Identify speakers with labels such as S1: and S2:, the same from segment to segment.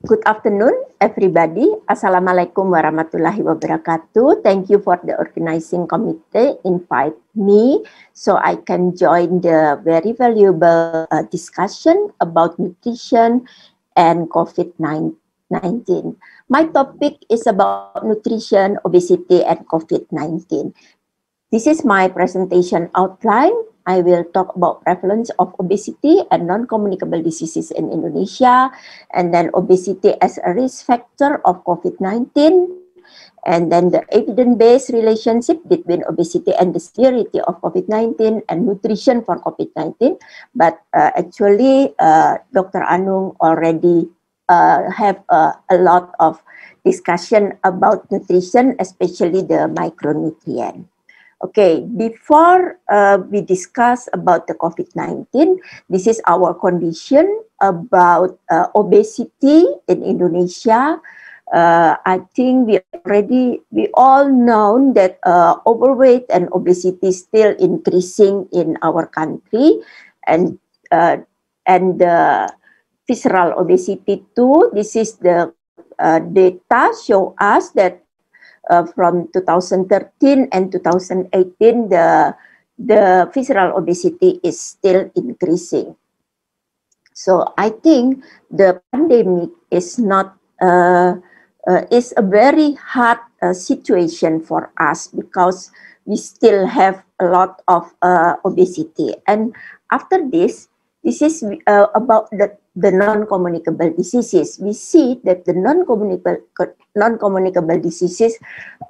S1: Good afternoon, everybody. Assalamualaikum warahmatullahi wabarakatuh. Thank you for the organizing committee invite me so I can join the very valuable discussion about nutrition and COVID-19. My topic is about nutrition, obesity, and COVID-19. This is my presentation outline. I will talk about prevalence of obesity and non-communicable diseases in Indonesia, and then obesity as a risk factor of COVID-19, and then the evidence-based relationship between obesity and the severity of COVID-19 and nutrition for COVID-19. But actually, Dr. Anung already have a lot of discussion about nutrition, especially the micronutrient. Okay, before we discuss about the COVID-19, this is our condition about obesity in Indonesia. I think we all know that overweight and obesity is still increasing in our country, and visceral obesity too. This is the data show us that from 2013 and 2018, the visceral obesity is still increasing. So I think the pandemic is not is a very hard situation for us because we still have a lot of obesity. And after this is about the non-communicable diseases. We see that the non-communicable diseases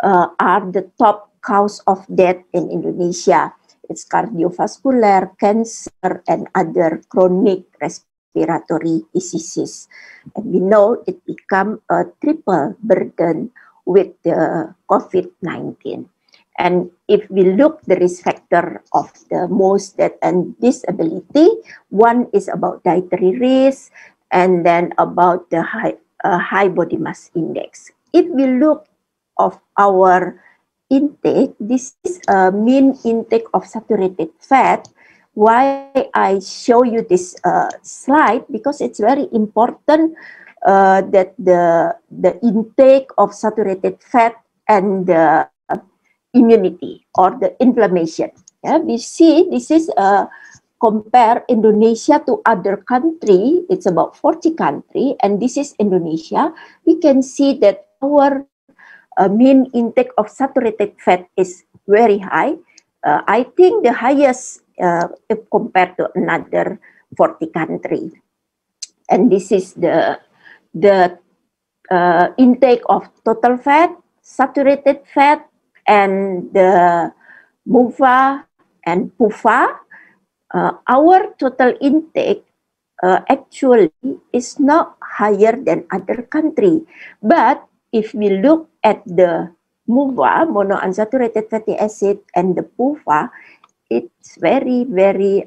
S1: are the top cause of death in Indonesia. It's cardiovascular, cancer, and other chronic respiratory diseases. And we know it become a triple burden with the COVID-19. And if we look the risk factor of the most death and disability, one is about dietary risk, and then about the high body mass index. If we look of our intake, this is a mean intake of saturated fat. Why I show you this slide? Because it's very important that the intake of saturated fat and the immunity or the inflammation. Yeah, we see this is compare Indonesia to other country. It's about 40 country, and this is Indonesia. We can see that our mean intake of saturated fat is very high. I think the highest if compared to another 40 country. And this is the intake of total fat, saturated fat, and the MUFA and PUFA. Our total intake actually is not higher than other country. But if we look at the MUFA, monounsaturated fatty acid, and the PUFA, it's very, very,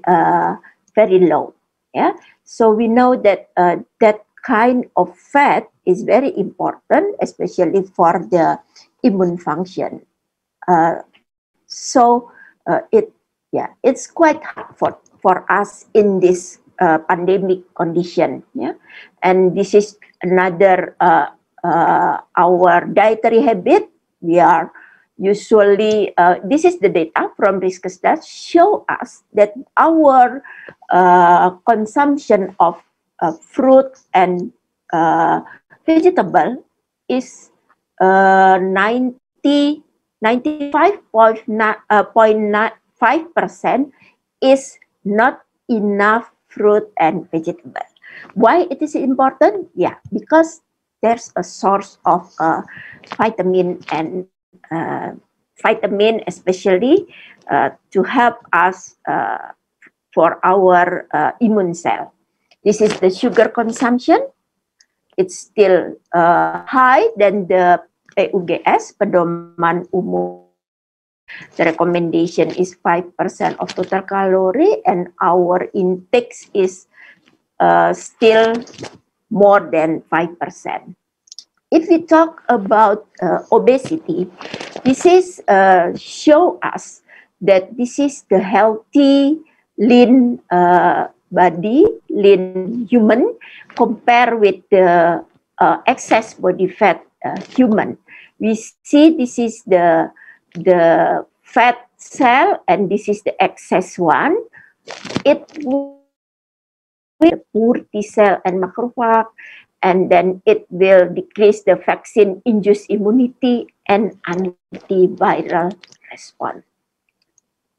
S1: very low. Yeah. So we know that that kind of fat is very important, especially for the immune function. It's quite hard for us in this pandemic condition. Yeah, and this is another our dietary habit. We are usually this is the data from Riskesdas show us that our consumption of fruit and vegetable is 95.5% is not enough fruit and vegetable. Why it is important? Yeah, because there's a source of vitamin and vitamin especially to help us for our immune cell. This is the sugar consumption. It's still high than the PUGS, pedoman umum. The recommendation is 5% of total calorie, and our intake is still more than 5%. If we talk about obesity, this is show us that this is the healthy, lean body, lean human, compared with the excess body fat human. We see this is the fat cell and this is the excess one. It will the poor T cell and macrophage, and then it will decrease the vaccine-induced immunity and antiviral response.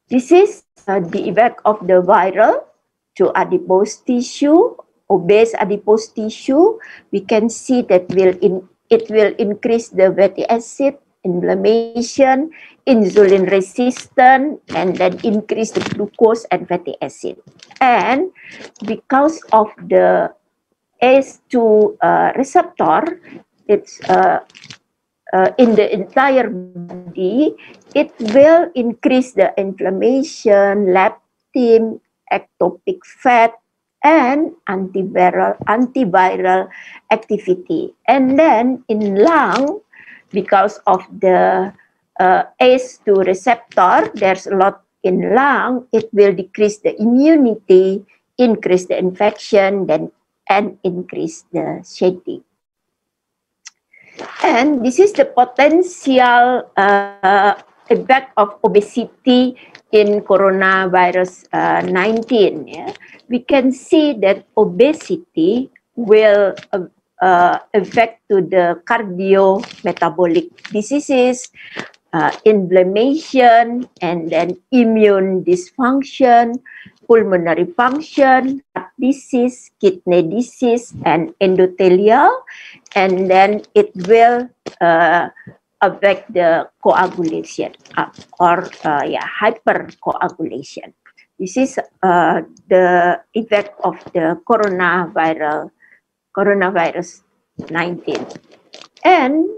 S1: This is the effect of the viral to adipose tissue, obese adipose tissue. We can see that it will increase the fatty acid, inflammation, insulin resistance, and then increase the glucose and fatty acid. And because of the ACE2 receptor, it's in the entire body, it will increase the inflammation, leptin, ectopic fat, and antiviral activity. And then in lung, because of the ACE2 receptor, there's a lot in lung, it will decrease the immunity, increase the infection, and increase the shedding. And this is the potential effect of obesity in coronavirus 19. Yeah? We can see that obesity will affect to the cardiometabolic diseases, inflammation, and then immune dysfunction, pulmonary function, heart disease, kidney disease, and endothelial, and then it will affect the coagulation or hypercoagulation. This is the effect of the coronavirus 19. And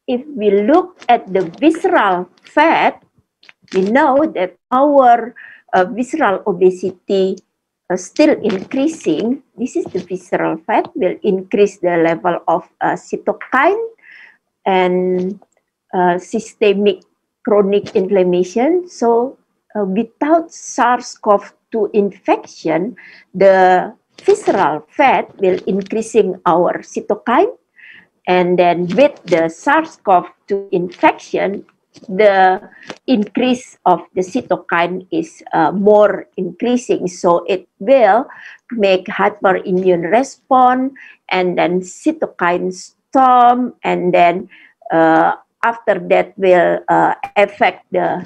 S1: if we look at the visceral fat, we know that our visceral obesity still increasing. This is the visceral fat will increase the level of cytokine and systemic chronic inflammation. So without SARS-CoV-2 infection, the visceral fat will increasing our cytokine, and then with the SARS-CoV-2 infection, the increase of the cytokine is more increasing, so it will make hyperimmune response, and then cytokine storm, and then after that will affect the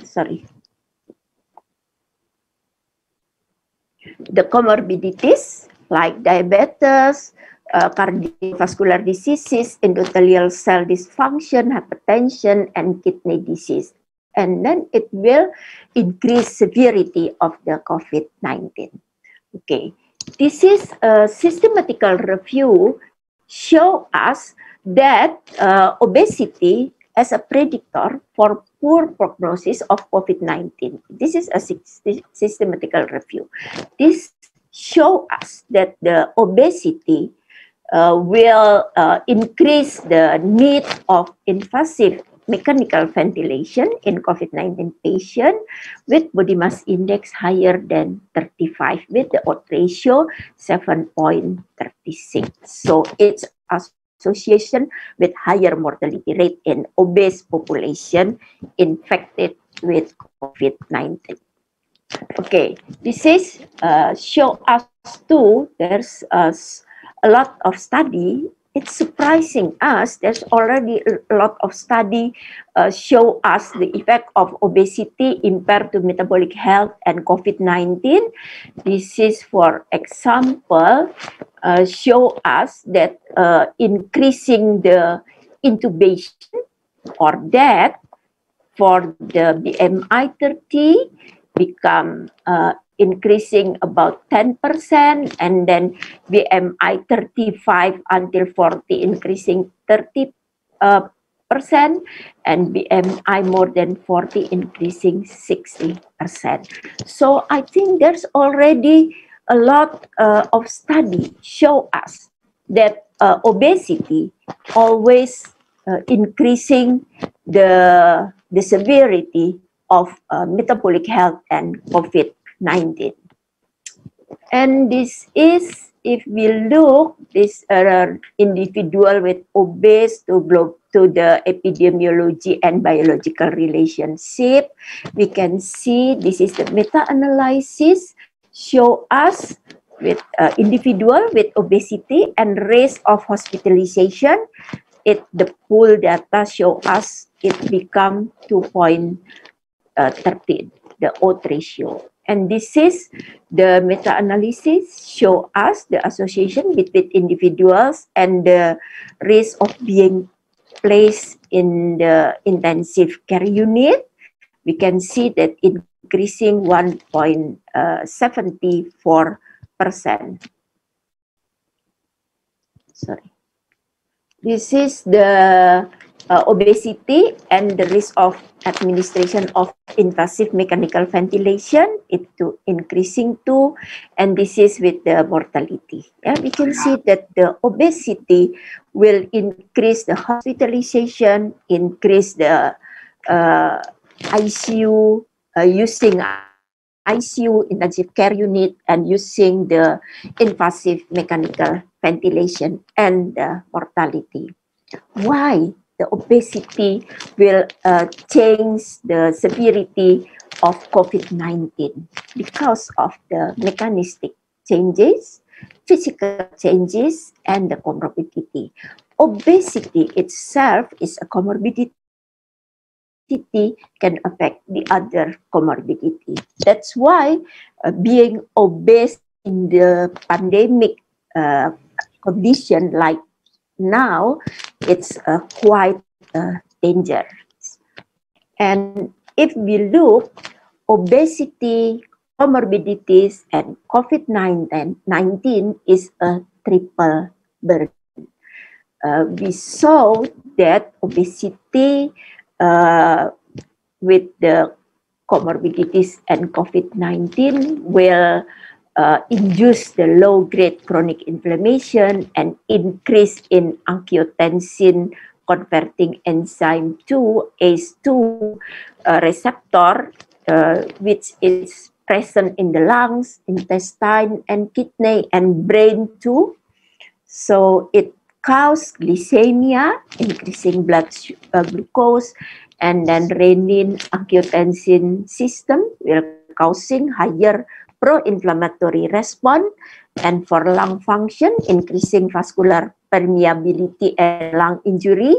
S1: comorbidities like diabetes, cardiovascular diseases, endothelial cell dysfunction, hypertension, and kidney disease. And then it will increase severity of the COVID-19. Okay, this is a systematical review show us that obesity as a predictor for poor prognosis of COVID-19. This is a systematical review. This show us that the obesity will increase the need of invasive mechanical ventilation in COVID-19 patient with body mass index higher than 35 with the odds ratio 7.36. So it's association with higher mortality rate in obese population infected with COVID-19. Okay, this is show us too, there's a lot of study. It's surprising us, there's already a lot of study show us the effect of obesity impaired to metabolic health and COVID-19. This is, for example, show us that increasing the intubation or death for the BMI 30 become increasing about 10%, and then BMI 35 until 40 increasing 30%, and BMI more than 40 increasing 60%. So I think there's already a lot of study show us that obesity always increasing the severity of metabolic health and COVID-19. And this is if we look this individual with obese to the epidemiology and biological relationship, we can see this is the meta-analysis show us with individual with obesity and risk of hospitalization. The pool data show us it become 2.13, the odds ratio. And this is the meta-analysis show us the association between individuals and the risk of being placed in the intensive care unit. We can see that increasing 1.74%. Sorry. This is the obesity and the risk of administration of invasive mechanical ventilation, increasing too, and this is with the mortality. Yeah, we can see that the obesity will increase the hospitalization, increase the ICU, using ICU, intensive care unit, and using the invasive mechanical ventilation and mortality. Why the obesity will change the severity of COVID-19? Because of the mechanistic changes, physical changes, and the comorbidity. Obesity itself is a comorbidity can affect the other comorbidity. That's why being obese in the pandemic condition like now, it's quite dangerous. And if we look, obesity, comorbidities, and COVID-19 is a triple burden. We saw that obesity with the comorbidities and COVID-19 will induce the low-grade chronic inflammation and increase in angiotensin converting enzyme 2, ACE2 receptor, which is present in the lungs, intestine, and kidney, and brain too. So it causes glycemia, increasing blood glucose, and then renin-angiotensin system will causing higher pro-inflammatory response, and for lung function, increasing vascular permeability and lung injury,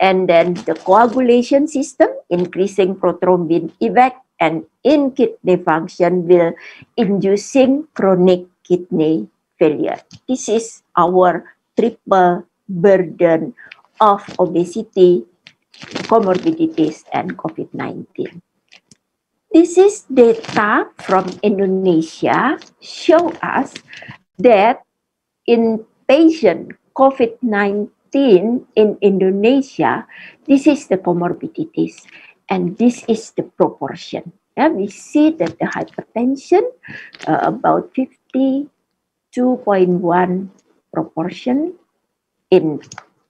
S1: and then the coagulation system, increasing prothrombin effect, and in kidney function will inducing chronic kidney failure. This is our triple burden of obesity, comorbidities, and COVID-19. This is data from Indonesia show us that in patient COVID-19 in Indonesia, this is the comorbidities and this is the proportion. Yeah, we see that the hypertension about 52.1 proportion in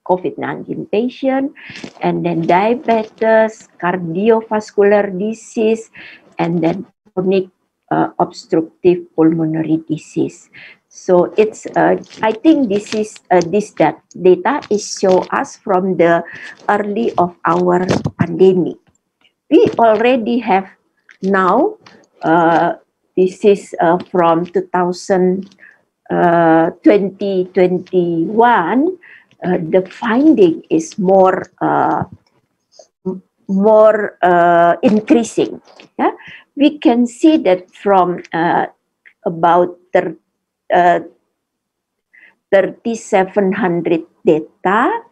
S1: COVID-19 patient, and then diabetes, cardiovascular disease, and then chronic obstructive pulmonary disease. So it's, I think this is that data is show us from the early of our pandemic. We already have now, this is from 2021, the finding is more increasing. Yeah? We can see that from about 3,700 data,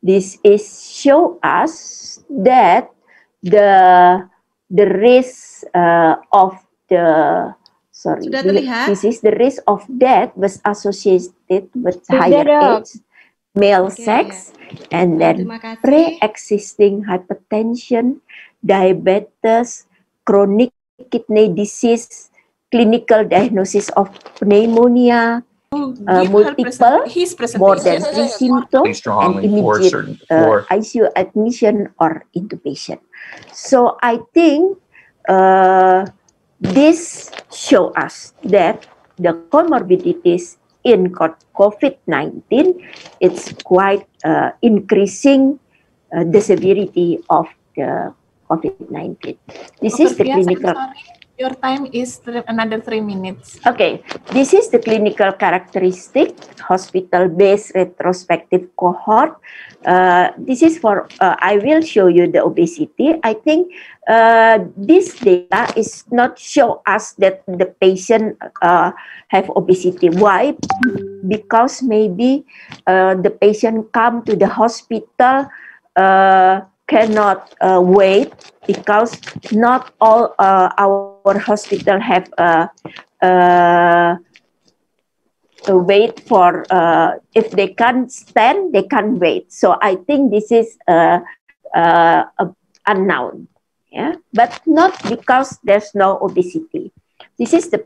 S1: this is show us that the risk of the this is the risk of death was associated with higher age, male sex, and then pre-existing hypertension, diabetes, chronic kidney disease, clinical diagnosis of pneumonia, multiple, more than 3 symptoms, and immediate ICU admission or intubation. So I think this show us that the comorbidities in COVID-19, it's quite increasing the severity of the COVID-19. This is the clinical.
S2: Sorry, your time is another 3 minutes.
S1: Okay, this is the clinical characteristic, hospital-based retrospective cohort. This is for, I will show you the obesity. I think this data is not show us that the patient have obesity. Why? Because maybe the patient come to the hospital cannot wait, because not all our hospital have wait for, if they can't stand, they can't wait. So I think this is unknown, yeah, but not because there's no obesity. This is the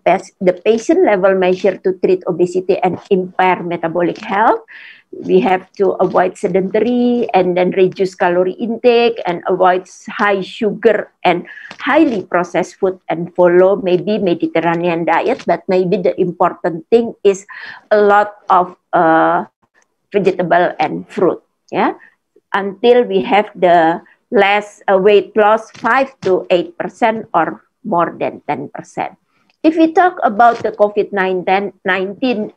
S1: patient level measure to treat obesity and impair metabolic health. We have to avoid sedentary and then reduce calorie intake and avoid high sugar and highly processed food and follow maybe Mediterranean diet. But maybe the important thing is a lot of vegetable and fruit, yeah, until we have the less weight loss 5 to 8% or more than 10%. If we talk about the COVID-19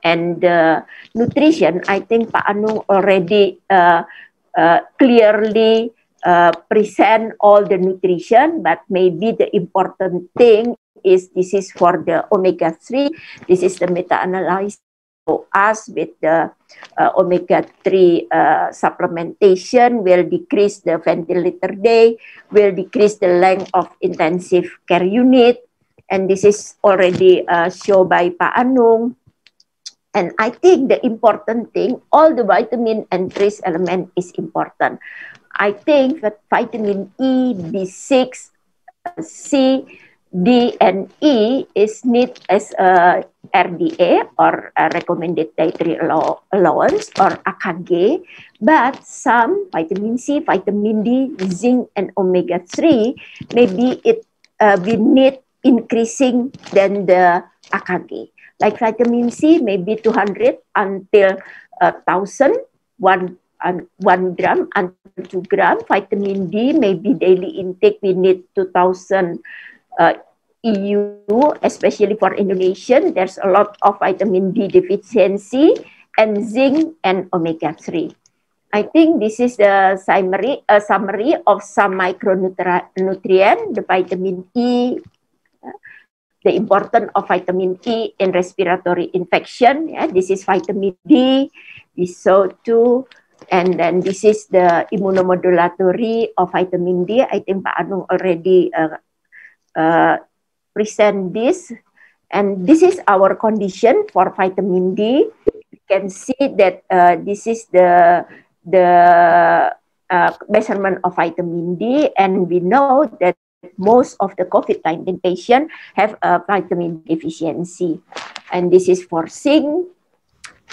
S1: and nutrition, I think Pak Anung already clearly present all the nutrition, but maybe the important thing is this is for the omega-3. This is the meta-analysis for us with the omega-3 supplementation will decrease the ventilator day, will decrease the length of intensive care unit. And this is already shown by Pak Anung. And I think the important thing, all the vitamin and trace element is important. I think that vitamin E, B6, C, D, and E is need as a RDA or a recommended dietary allowance or AKG. But some vitamin C, vitamin D, zinc, and omega-3, maybe it we need increasing than the AKG. Like vitamin C, maybe 200 until 1,000, 1 gram until 2 gram. Vitamin D, maybe daily intake, we need 2,000 EU, especially for Indonesian. There's a lot of vitamin D deficiency, and zinc and omega-3. I think this is the summary of some micronutrient, the vitamin E, the importance of vitamin E in respiratory infection. Yeah, this is vitamin D, this SO2, and then this is the immunomodulatory of vitamin D. I think Pak Anung already present this, and this is our condition for vitamin D. You can see that this is the measurement of vitamin D, and we know that most of the COVID-19 patients have a vitamin deficiency. And this is for zinc,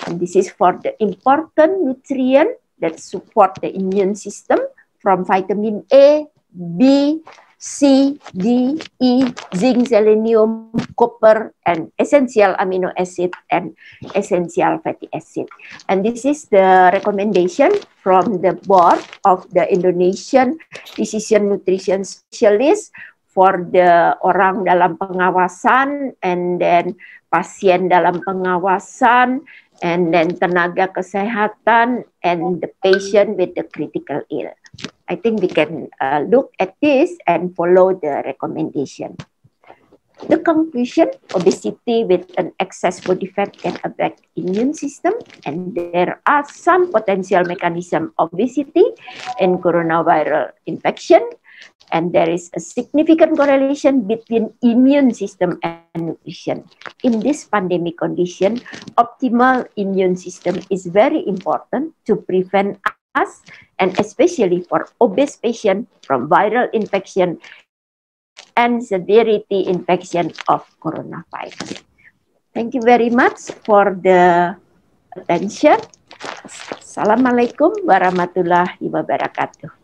S1: and this is for the important nutrient that support the immune system from vitamin A, B, C, D, E, zinc, selenium, copper, and essential amino acid and essential fatty acid. And this is the recommendation from the board of the Indonesian Decision Nutrition Specialist for the orang dalam pengawasan, and then pasien dalam pengawasan, and then tenaga kesehatan, and the patient with the critical ill. I think we can look at this and follow the recommendation. The conclusion, obesity with an excess body fat can affect immune system, and there are some potential mechanism of obesity in coronavirus infection, and there is a significant correlation between immune system and nutrition. In this pandemic condition, optimal immune system is very important to prevent us, and especially for obese patients, from viral infection and severity infection of coronavirus. Thank you very much for the attention. Assalamualaikum warahmatullahi wabarakatuh.